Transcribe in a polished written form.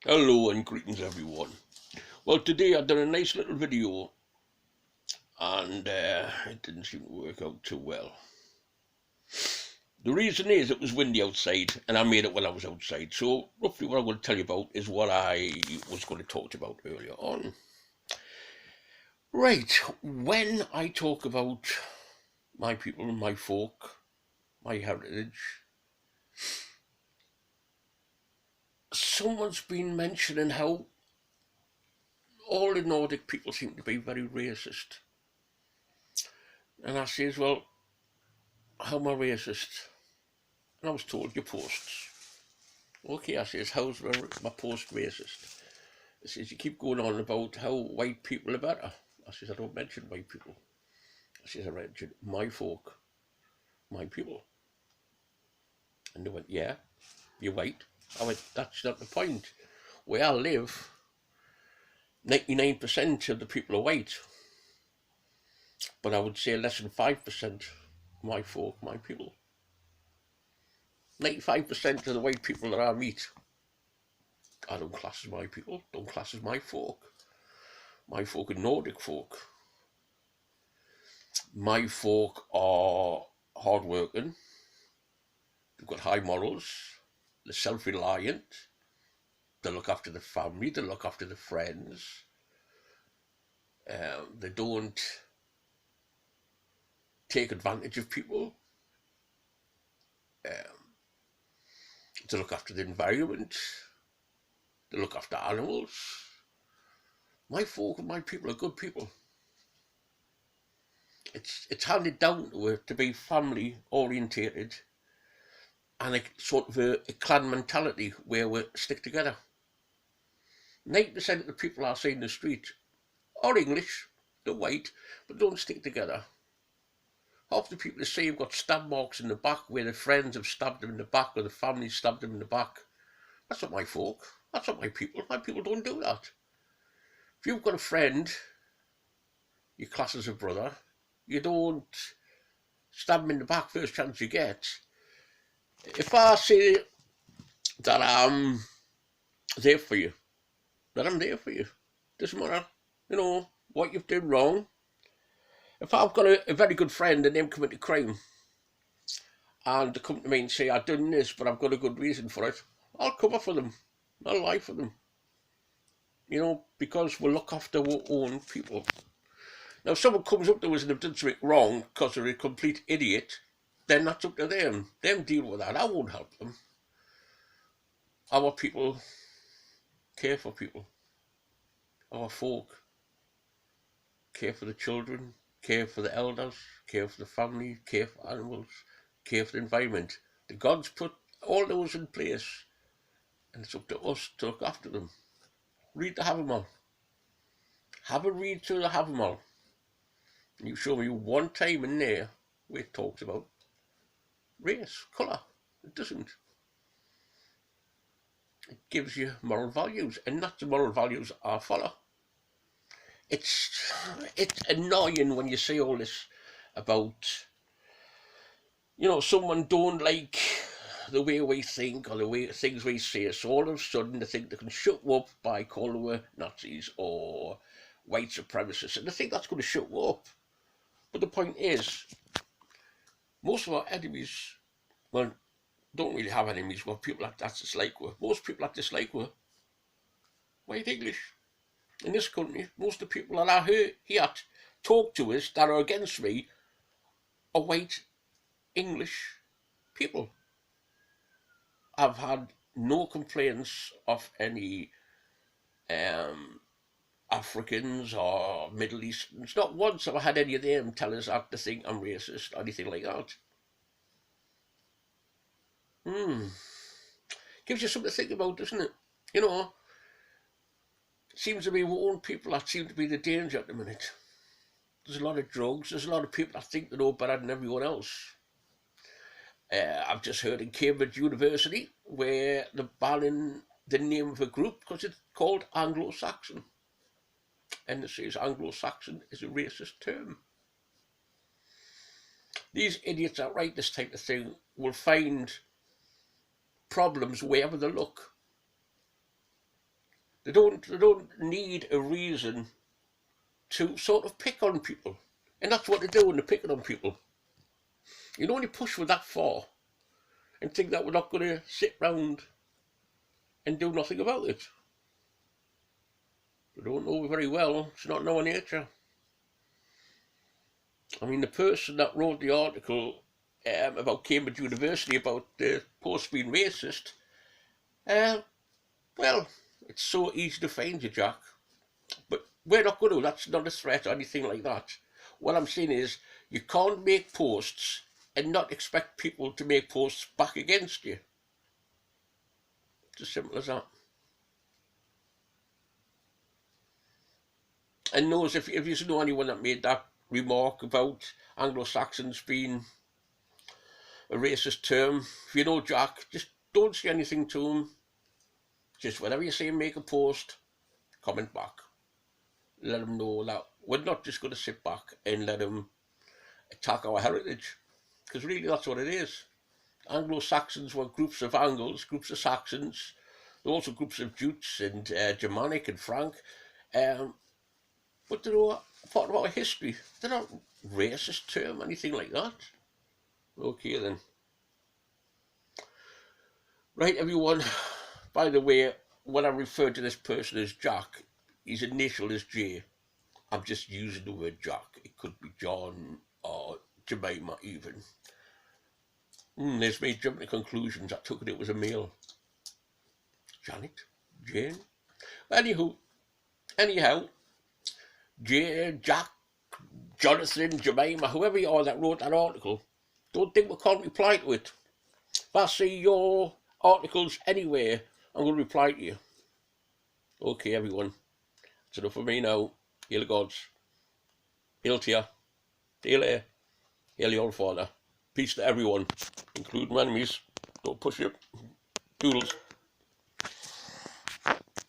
Hello and greetings everyone. Well, today I've done a nice little video and it didn't seem to work out too well. The reason is it was windy outside and I made it when I was outside. So roughly what I'm going to tell you about is what I was going to talk about earlier on. Right, when I talk about my people, my folk, my heritage, someone's been mentioning how all the Nordic people seem to be very racist. And I says, well, how am I racist? And I was told your posts. Okay, I says, how's my post racist? I says, you keep going on about how white people are better. I says, I don't mention white people. I says, I mention my folk, my people. And they went, yeah, you're white. I went, that's not the point. Where I live, 99% of the people are white. But I would say less than 5% my folk, my people. 95% of the white people that I meet, I don't class as my people, don't class as my folk. My folk are Nordic folk. My folk are hardworking, they've got high morals, they're self-reliant, they look after the family, they look after the friends, they don't take advantage of people, they look after the environment, they look after animals. My folk and my people are good people. It's handed down to be family orientated and a sort of a clan mentality where we stick together. 90% of the people I see in the street are English, they're white, but don't stick together. Half the people they say have got stab marks in the back where their friends have stabbed them in the back or the family stabbed them in the back. That's not my folk. That's not my people. My people don't do that. If you've got a friend, your class as a brother, you don't stab them in the back first chance you get. If I say that I'm there for you, then I'm there for you. Doesn't matter, what you've done wrong. If I've got a very good friend and they've committed crime and they come to me and say, I've done this, but I've got a good reason for it, I'll cover for them. I'll lie for them. Because we look after our own people. Now, if someone comes up to us and they've done something wrong because they're a complete idiot, then that's up to them. Them deal with that. I won't help them. Our people care for people. Our folk care for the children, care for the elders, care for the family, care for animals, care for the environment. The gods put all those in place, and it's up to us to look after them. Read the Havamal. Have a read through the Havamal. And you show me one time in there where it talks about race, colour. It doesn't. It gives you moral values, and that's the moral values I follow. It's annoying when you say all this about, someone don't like the way we think or the way things we say, so all of a sudden they think they can shut up by calling us Nazis or white supremacists, and they think that's going to shut up. But the point is, most of our enemies, well, don't really have enemies, well, people that dislike us. Most people that dislike us, white English. In this country, most of the people that I hear talk to us that are against me are white English people. I've had no complaints of any Africans or Middle Easterns. Not once have I had any of them tell us that they think I'm racist or anything like that. Gives you something to think about, doesn't it? It seems to be our own people that seem to be the danger at the minute. There's a lot of drugs. There's a lot of people that think they know better than everyone else. I've just heard in Cambridge University where they're banning the name of a group because it's called Anglo-Saxon. And it says Anglo-Saxon is a racist term. These idiots that write this type of thing will find problems wherever they look. They don't need a reason to sort of pick on people. And that's what they do when they're picking on people. You can only push for that far and think that we're not going to sit round and do nothing about it. They don't know very well. It's not in our nature. I mean, the person that wrote the article about Cambridge University about the post being racist, well, it's so easy to find you, Jack. But we're not going to. That's not a threat or anything like that. What I'm saying is, you can't make posts and not expect people to make posts back against you. It's as simple as that. And knows if you know anyone that made that remark about Anglo-Saxons being a racist term, if you know Jack, just don't say anything to him. Just whatever you say, make a post, comment back. Let him know that we're not just going to sit back and let him attack our heritage. Because really that's what it is. Anglo-Saxons were groups of Angles, groups of Saxons, also groups of Jutes and Germanic and Frank. But they're all part of our history. They're not racist term, anything like that. Okay then. Right, everyone. By the way, when I refer to this person as Jack, his initial is J. I'm just using the word Jack. It could be John or Jemima even. There's me jumping to conclusions. I took it was a male. Janet? Jane? Anyhow, Jack, Jonathan, Jemima, whoever you are that wrote that article, don't think we can't reply to it. If I see your articles anywhere, I'm going to reply to you. Okay, everyone. That's enough for me now. Hail the gods. Hail to you. Hail there. Hail the Old Father. Peace to everyone, including enemies. Don't push it. Doodles.